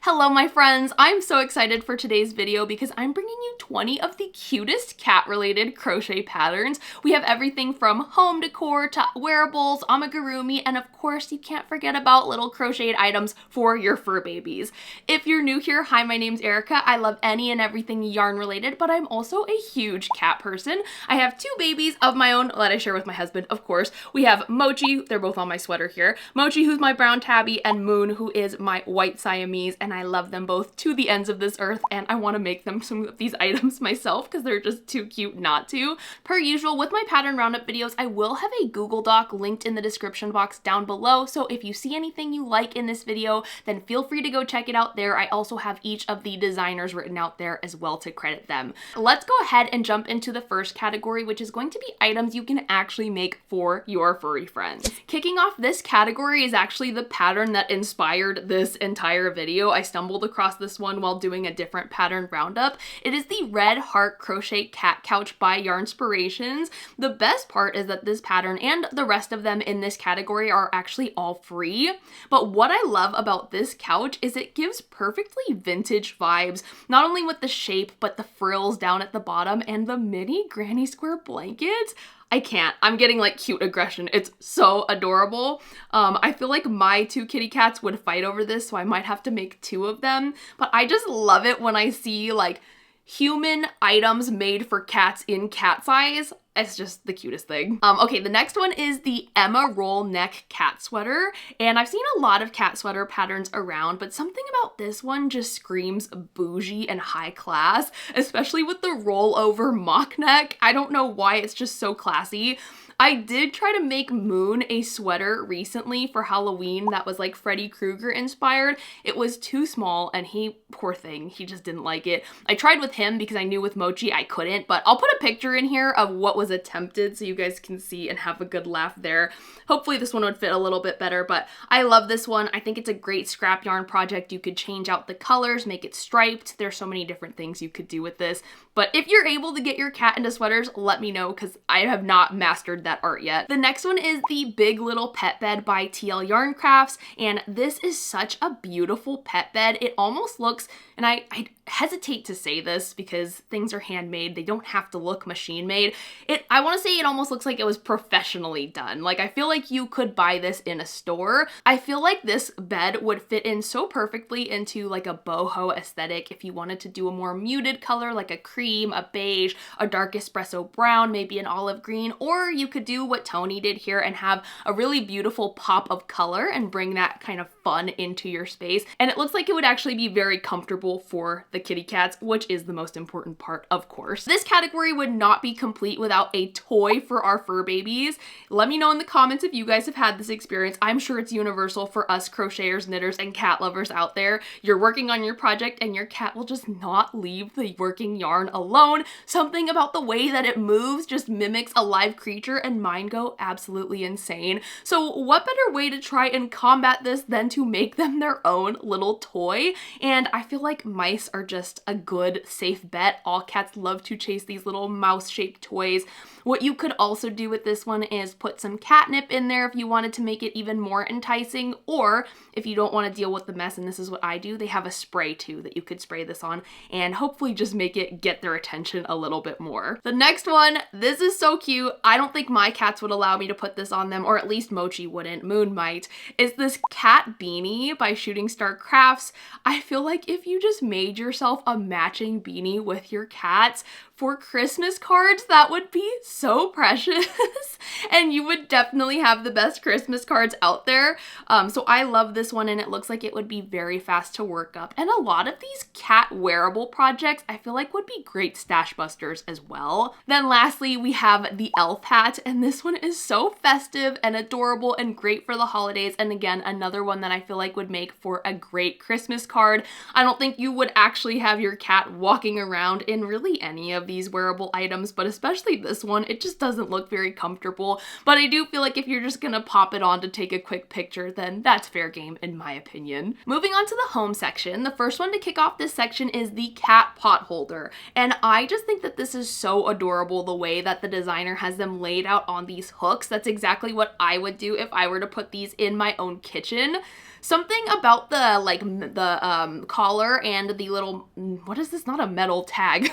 Hello my friends, I'm so excited for today's video because I'm bringing you 20 of the cutest cat-related crochet patterns. We have everything from home decor to wearables, amigurumi, and of course you can't forget about little crocheted items for your fur babies. If you're new here, hi, my name's Erica. I love any and everything yarn related, but I'm also a huge cat person. I have two babies of my own that I share with my husband, of course. We have Mochi, they're both on my sweater here. Mochi, who's my brown tabby, and Moon, who is my white Siamese, and I love them both to the ends of this earth, and I want to make them some of these items myself because they're just too cute not to. Per usual, with my pattern roundup videos, I will have a Google Doc linked in the description box down below, so if you see anything you like in this video, then feel free to go check it out there. I also have each of the designers written out there as well to credit them. Let's go ahead and jump into the first category, which is going to be items you can actually make for your furry friends. Kicking off this category is actually the pattern that inspired this entire video. I stumbled across this one while doing a different pattern roundup. It is the Red Heart Crochet Cat Couch by Yarnspirations. The best part is that this pattern and the rest of them in this category are actually all free. But what I love about this couch is it gives perfectly vintage vibes, not only with the shape, but the frills down at the bottom and the mini granny square blankets. I can't. I'm getting like cute aggression. It's so adorable. I feel like my two kitty cats would fight over this, so I might have to make two of them. But I just love it when I see like human items made for cats in cat size. It's just the cutest thing. Okay, the next one is the Emma roll neck cat sweater. And I've seen a lot of cat sweater patterns around, but something about this one just screams bougie and high class, especially with the rollover mock neck. I don't know why, it's just so classy. I did try to make Moon a sweater recently for Halloween that was like Freddy Krueger inspired. It was too small and he, poor thing, he just didn't like it. I tried with him because I knew with Mochi I couldn't, but I'll put a picture in here of what was attempted so you guys can see and have a good laugh there. Hopefully this one would fit a little bit better, but I love this one. I think it's a great scrap yarn project. You could change out the colors, make it striped. There's so many different things you could do with this. But if you're able to get your cat into sweaters, let me know because I have not mastered that art yet. The next one is the Big Little Pet Bed by TL Yarn Crafts, and this is such a beautiful pet bed. It almost looks, and I hesitate to say this because things are handmade, they don't have to look machine made. I want to say it almost looks like it was professionally done. Like I feel like you could buy this in a store. I feel like this bed would fit in so perfectly into like a boho aesthetic if you wanted to do a more muted color like a cream, a beige, a dark espresso brown, maybe an olive green, or you could do what Tony did here and have a really beautiful pop of color and bring that kind of fun into your space. And it looks like it would actually be very comfortable for the kitty cats, which is the most important part, of course. This category would not be complete without a toy for our fur babies. Let me know in the comments if you guys have had this experience. I'm sure it's universal for us crocheters, knitters, and cat lovers out there. You're working on your project and your cat will just not leave the working yarn alone. Something about the way that it moves just mimics a live creature and mine go absolutely insane. So what better way to try and combat this than to make them their own little toy? And I feel like mice are just a good, safe bet. All cats love to chase these little mouse-shaped toys. What you could also do with this one is put some catnip in there if you wanted to make it even more enticing, or if you don't want to deal with the mess, and this is what I do, they have a spray too that you could spray this on and hopefully just make it get their attention a little bit more. The next one, this is so cute. I don't think my cats would allow me to put this on them, or at least Mochi wouldn't. Moon might. Is this cat beanie by Shooting Star Crafts. I feel like if you just made yourself a matching beanie with your cats for Christmas cards, that would be so precious and you would definitely have the best Christmas cards out there. So I love this one and it looks like it would be very fast to work up. And a lot of these cat wearable projects I feel like would be great stash busters as well. Then lastly, we have the elf hat, and this one is so festive and adorable and great for the holidays. And again, another one that I feel like would make for a great Christmas card. I don't think you would actually actually have your cat walking around in really any of these wearable items, but especially this one, it just doesn't look very comfortable. But I do feel like if you're just gonna pop it on to take a quick picture, then that's fair game in my opinion. Moving on to the home section, the first one to kick off this section is the cat pot holder. And I just think that this is so adorable the way that the designer has them laid out on these hooks. That's exactly what I would do if I were to put these in my own kitchen. Something about the collar and the little, what is this? Not a metal tag.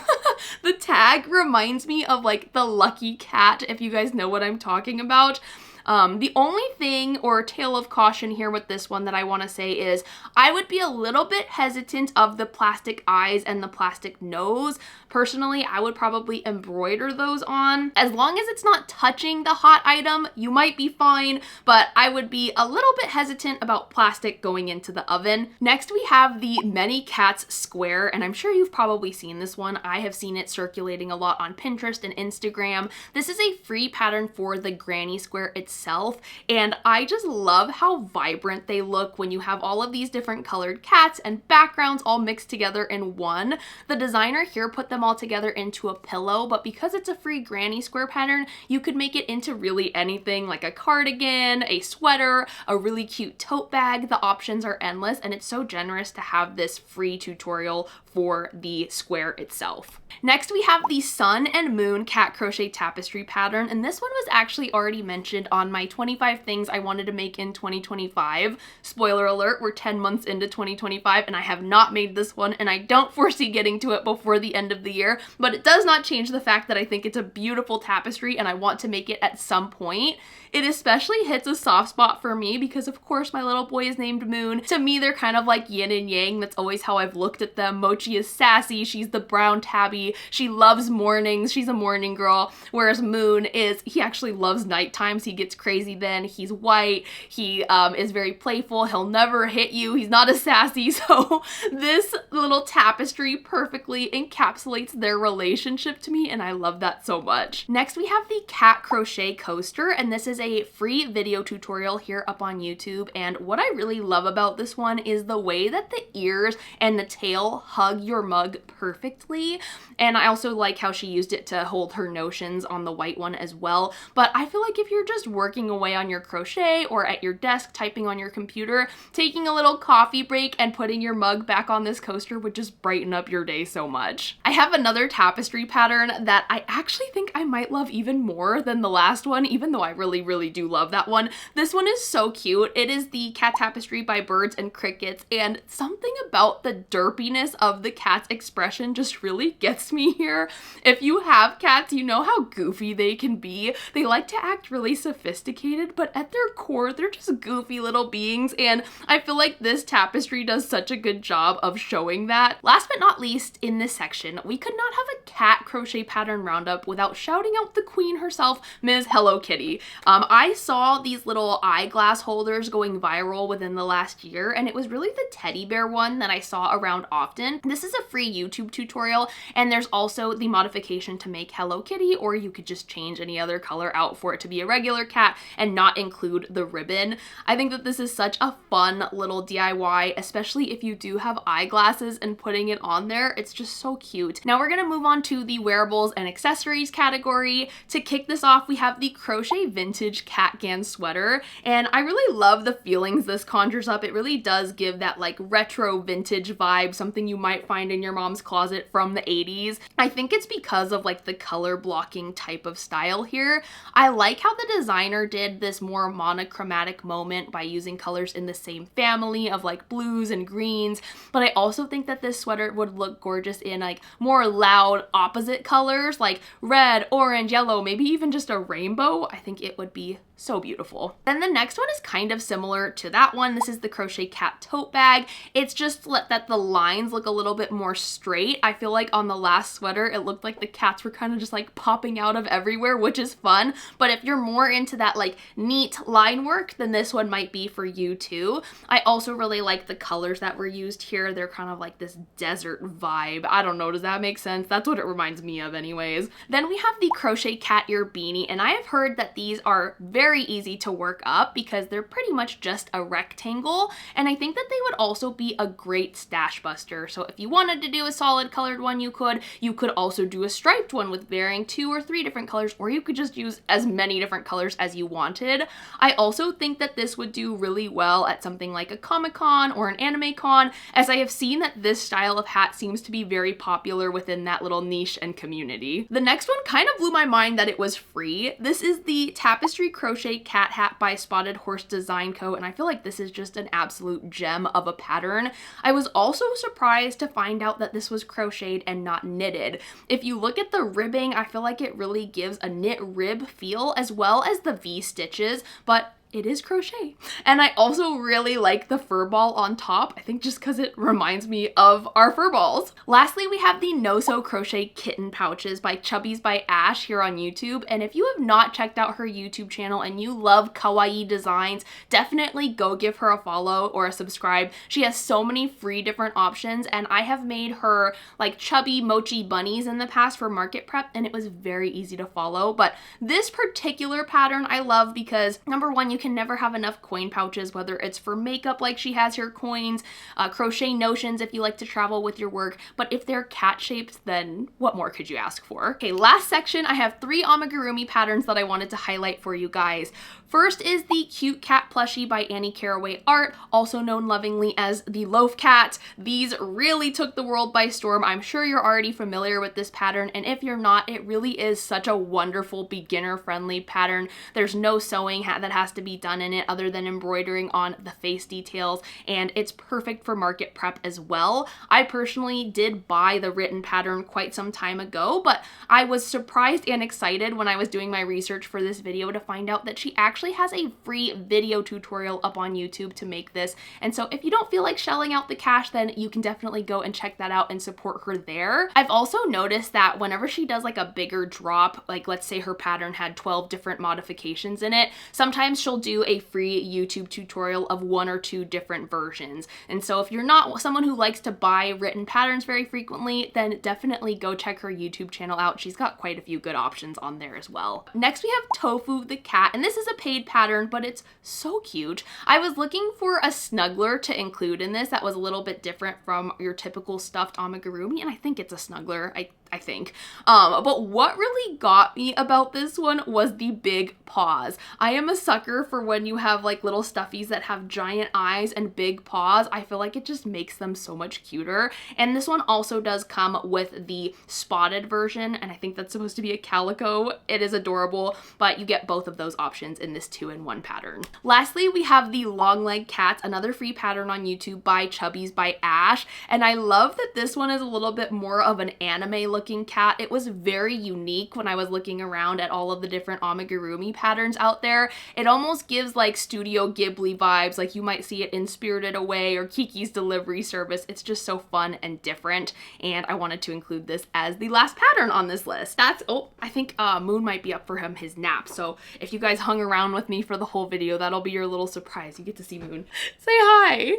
The tag reminds me of like the Lucky Cat, if you guys know what I'm talking about. The only thing or tale of caution here with this one that I want to say is I would be a little bit hesitant of the plastic eyes and the plastic nose. Personally, I would probably embroider those on. As long as it's not touching the hot item, you might be fine, but I would be a little bit hesitant about plastic going into the oven. Next, we have the Many Cats Square, and I'm sure you've probably seen this one. I have seen it circulating a lot on Pinterest and Instagram. This is a free pattern for the granny square itself, and I just love how vibrant they look when you have all of these different colored cats and backgrounds all mixed together in one. The designer here put them all together into a pillow, but because it's a free granny square pattern, you could make it into really anything, like a cardigan, a sweater, a really cute tote bag. The options are endless, and it's so generous to have this free tutorial for the square itself. Next, we have the Sun and Moon cat crochet tapestry pattern, and this one was actually already mentioned on my 25 things I wanted to make in 2025. Spoiler alert, we're 10 months into 2025 and I have not made this one, and I don't foresee getting to it before the end of the year, but it does not change the fact that I think it's a beautiful tapestry and I want to make it at some point. It especially hits a soft spot for me because of course my little boy is named Moon. To me, they're kind of like yin and yang. That's always how I've looked at them. Mochi is sassy, she's the brown tabby, she loves mornings, she's a morning girl, whereas Moon he actually loves night times. He gets crazy then. He's white, he is very playful, he'll never hit you, he's not as sassy. So this little tapestry perfectly encapsulates their relationship to me, and I love that so much. Next, we have the cat crochet coaster, and this is a free video tutorial here up on YouTube, and what I really love about this one is the way that the ears and the tail hug your mug perfectly. And I also like how she used it to hold her notions on the white one as well. But I feel like if you're just working away on your crochet or at your desk typing on your computer, taking a little coffee break and putting your mug back on this coaster would just brighten up your day so much. I have another tapestry pattern that I actually think I might love even more than the last one, even though I really do love that one. This one is so cute. It is the cat tapestry by Birds and Crickets, and something about the derpiness of the cat's expression just really gets me here. If you have cats, you know how goofy they can be. They like to act really sophisticated, but at their core, they're just goofy little beings, and I feel like this tapestry does such a good job of showing that. Last but not least, in this section, we could not have a cat crochet pattern roundup without shouting out the queen herself, Ms. Hello Kitty. I saw these little eyeglass holders going viral within the last year, and it was really the teddy bear one that I saw around often. This is a free YouTube tutorial, and there's also the modification to make Hello Kitty, or you could just change any other color out for it to be a regular cat and not include the ribbon. I think that this is such a fun little DIY, especially if you do have eyeglasses and putting it on there. It's just so cute. Now we're gonna move on to the wearables and accessories category. To kick this off, we have the Crochet Vintage Catgan sweater, and I really love the feelings this conjures up. It really does give that like retro vintage vibe, something you might find in your mom's closet from the 80s. I think it's because of like the color blocking type of style here. I like how the designer did this more monochromatic moment by using colors in the same family of like blues and greens, but I also think that this sweater would look gorgeous in like more loud opposite colors like red, orange, yellow, maybe even just a rainbow. I think it would be so beautiful. Then the next one is kind of similar to that one. This is the Crochet Cat tote bag. It's just that the lines look a little bit more straight. I feel like on the last sweater, it looked like the cats were kind of just like popping out of everywhere, which is fun. But if you're more into that like neat line work, then this one might be for you too. I also really like the colors that were used here. They're kind of like this desert vibe. I don't know, does that make sense? That's what it reminds me of anyways. Then we have the Crochet Cat Ear beanie, and I have heard that these are very very easy to work up because they're pretty much just a rectangle, and I think that they would also be a great stash buster. So if you wanted to do a solid colored one, you could also do a striped one with varying 2 or 3 different colors, or you could just use as many different colors as you wanted. I also think that this would do really well at something like a Comic-Con or an anime con, as I have seen that this style of hat seems to be very popular within that little niche and community. The next one kind of blew my mind that it was free. This is the Tapestry Crochet Cat Hat by Spotted Horse Design Co., and I feel like this is just an absolute gem of a pattern. I was also surprised to find out that this was crocheted and not knitted. If you look at the ribbing, I feel like it really gives a knit rib feel as well as the V stitches, but it is crochet. And I also really like the fur ball on top, I think just because it reminds me of our fur balls. Lastly, we have the No Sew Crochet Kitten Pouches by Chubbies by Ash here on YouTube. And if you have not checked out her YouTube channel and you love kawaii designs, definitely go give her a follow or a subscribe. She has so many free different options, and I have made her like chubby mochi bunnies in the past for market prep, and it was very easy to follow. But this particular pattern I love because number one, you can never have enough coin pouches, whether it's for makeup like she has here, coins, crochet notions if you like to travel with your work, but if they're cat shaped, then what more could you ask for? Okay, last section, I have 3 amigurumi patterns that I wanted to highlight for you guys. First is the Cute Cat Plushie by Annie Caraway Art, also known lovingly as the Loaf Cat. These really took the world by storm. I'm sure you're already familiar with this pattern, and if you're not, it really is such a wonderful beginner-friendly pattern. There's no sewing that has to be done in it other than embroidering on the face details, and it's perfect for market prep as well. I personally did buy the written pattern quite some time ago, but I was surprised and excited when I was doing my research for this video to find out that she actually has a free video tutorial up on YouTube to make this, and so if you don't feel like shelling out the cash, then you can definitely go and check that out and support her there. I've also noticed that whenever she does like a bigger drop, like let's say her pattern had 12 different modifications in it, sometimes she'll do a free YouTube tutorial of 1 or 2 different versions. And so if you're not someone who likes to buy written patterns very frequently, then definitely go check her YouTube channel out. She's got quite a few good options on there as well. Next we have Tofu the Cat, and this is a paid pattern, but it's so cute. I was looking for a snuggler to include in this that was a little bit different from your typical stuffed amigurumi, and I think it's a snuggler. I think. But what really got me about this one was the big paws. I am a sucker for when you have like little stuffies that have giant eyes and big paws. I feel like it just makes them so much cuter. And this one also does come with the spotted version, and I think that's supposed to be a calico. It is adorable, but you get both of those options in this 2-in-1 pattern. Lastly, we have the Long Leg Cat, another free pattern on YouTube by Chubbies by Ash, and I love that this one is a little bit more of an anime looking cat. It was very unique when I was looking around at all of the different amigurumi patterns out there. It almost gives like Studio Ghibli vibes, like you might see it in Spirited Away or Kiki's Delivery Service. It's just so fun and different, and I wanted to include this as the last pattern on this list. I think Moon might be up for his nap, so if you guys hung around with me for the whole video, that'll be your little surprise. You get to see Moon. Say hi!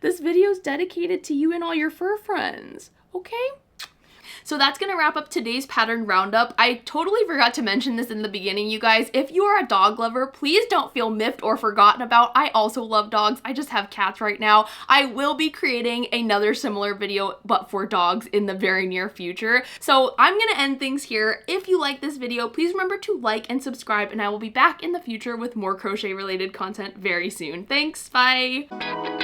This video is dedicated to you and all your fur friends, okay? So that's gonna wrap up today's pattern roundup. I totally forgot to mention this in the beginning, you guys. If you are a dog lover, please don't feel miffed or forgotten about. I also love dogs. I just have cats right now. I will be creating another similar video, but for dogs in the very near future. So I'm gonna end things here. If you like this video, please remember to like and subscribe, and I will be back in the future with more crochet related content very soon. Thanks, bye!